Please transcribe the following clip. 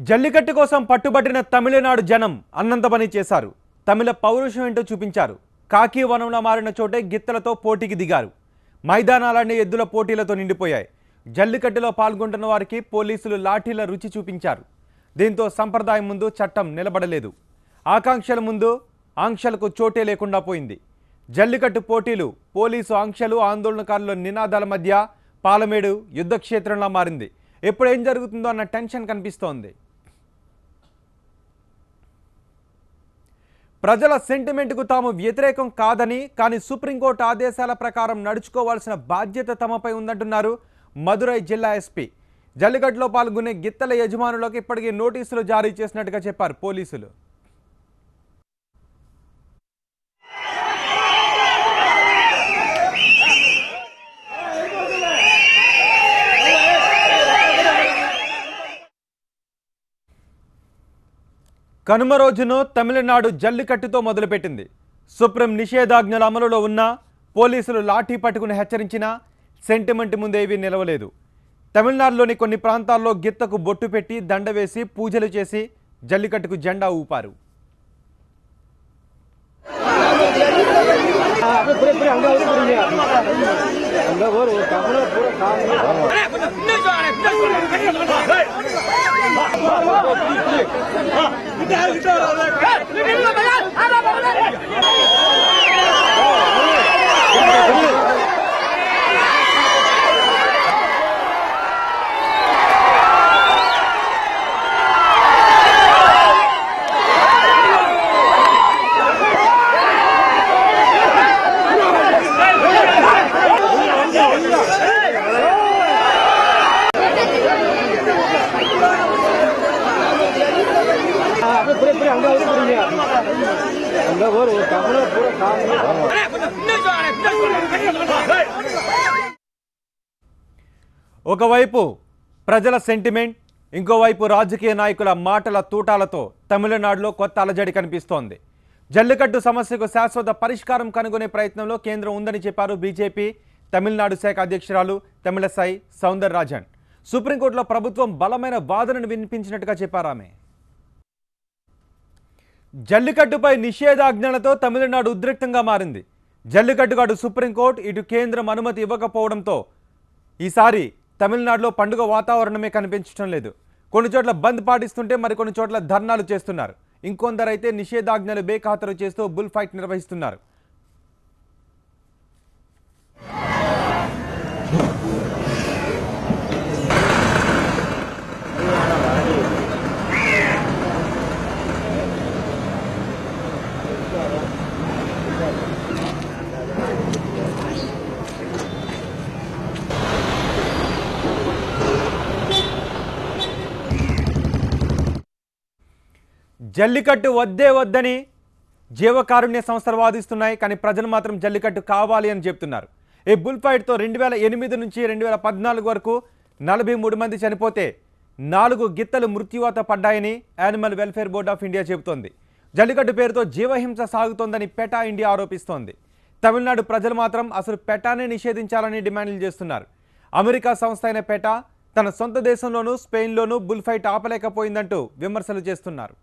జల్లికట్టు కోసం పట్టుబట్టిన తమిళనాడు జనం అన్నంత పని చేశారు. తమిళ పౌరుషం ఏంటో చూపించారు. కాకి వనంలో మారిన చోటే గిత్తలతో పోటీకి దిగారు. మైదానాలన్నీ ఎద్దుల పోటీలతో నిండిపోయాయి. జల్లికట్టులో పాల్గొంటున్న వారికి పోలీసులు లాఠీల రుచి చూపించారు. దీంతో సంప్రదాయం ముందు చట్టం నిలబడలేదు. ఆకాంక్షల ముందు ఆంక్షలకు చోటే లేకుండా పోయింది. జల్లికట్టు పోటీలు పోలీసు ఆంక్షలు ఆందోళనకారుల నినాదాల మధ్య పాలమేడు యుద్ధక్షేత్రంలా మారింది. ఎప్పుడు ఏం జరుగుతుందో అన్న టెన్షన్ కనిపిస్తోంది. ప్రజల సెంటిమెంట్కు తాము వ్యతిరేకం కాదని, కానీ సుప్రీంకోర్టు ఆదేశాల ప్రకారం నడుచుకోవాల్సిన బాధ్యత తమపై ఉందంటున్నారు మదురై జిల్లా ఎస్పీ. జల్లికట్టులో పాల్గొనే గిత్తల యజమానులకు ఇప్పటికే నోటీసులు జారీ చేసినట్టుగా చెప్పారు పోలీసులు. కనుమ రోజును తమిళనాడు జల్లికట్టుతో మొదలుపెట్టింది. సుప్రీం నిషేధాజ్ఞల అమలులో ఉన్న పోలీసులు లాఠీ పట్టుకుని హెచ్చరించినా సెంటిమెంట్ ముందేవీ నిలవలేదు. తమిళనాడులోని కొన్ని ప్రాంతాల్లో గిత్తకు బొట్టు పెట్టి దండ వేసి పూజలు చేసి జల్లికట్టుకు జెండా ఊపారు. ఒకవైపు ప్రజల సెంటిమెంట్, ఇంకోవైపు రాజకీయ నాయకుల మాటల తూటాలతో తమిళనాడులో కొత్త అలజడి కనిపిస్తోంది. జల్లికట్టు సమస్యకు శాశ్వత పరిష్కారం కనుగొనే ప్రయత్నంలో కేంద్రం ఉందని చెప్పారు బీజేపీ తమిళనాడు శాఖ అధ్యక్షురాలు తమిళసై సౌందరరాజన్. సుప్రీంకోర్టులో ప్రభుత్వం బలమైన వాదనను వినిపించినట్టుగా చెప్పారు ఆమె. జల్లికట్టుపై నిషేధాజ్ఞలతో తమిళనాడు ఉద్రిక్తంగా మారింది. జల్లికట్టుకు అటు సుప్రీంకోర్టు ఇటు కేంద్రం అనుమతి ఇవ్వకపోవడంతో ఈసారి తమిళనాడులో పండుగ వాతావరణమే కనిపించడం లేదు. కొన్ని చోట్ల బంద్ పాటిస్తుంటే మరికొన్ని చోట్ల ధర్నాలు చేస్తున్నారు. ఇంకొందరైతే నిషేధాజ్ఞలు బేఖాతరు చేస్తూ బుల్ ఫైట్ నిర్వహిస్తున్నారు. జల్లికట్టు వద్దే వద్దని జీవకారుణ్య సంస్థలు వాదిస్తున్నాయి. కానీ ప్రజలు మాత్రం జల్లికట్టు కావాలి అని చెప్తున్నారు. ఈ బుల్ ఫైట్తో 2008 నుంచి 2014 వరకు 43 మంది చనిపోతే 4 గిత్తలు మృత్యువాత పడ్డాయని animal welfare board of India చెబుతోంది. జల్లికట్టు పేరుతో జీవహింస సాగుతోందని పెటా ఇండియా ఆరోపిస్తోంది. తమిళనాడు ప్రజలు మాత్రం అసలు పెటానే నిషేధించాలని డిమాండ్లు చేస్తున్నారు. అమెరికా సంస్థ అయిన పెటా తన సొంత దేశంలోనూ స్పెయిన్లోనూ బుల్ ఫైట్ ఆపలేకపోయిందంటూ విమర్శలు చేస్తున్నారు.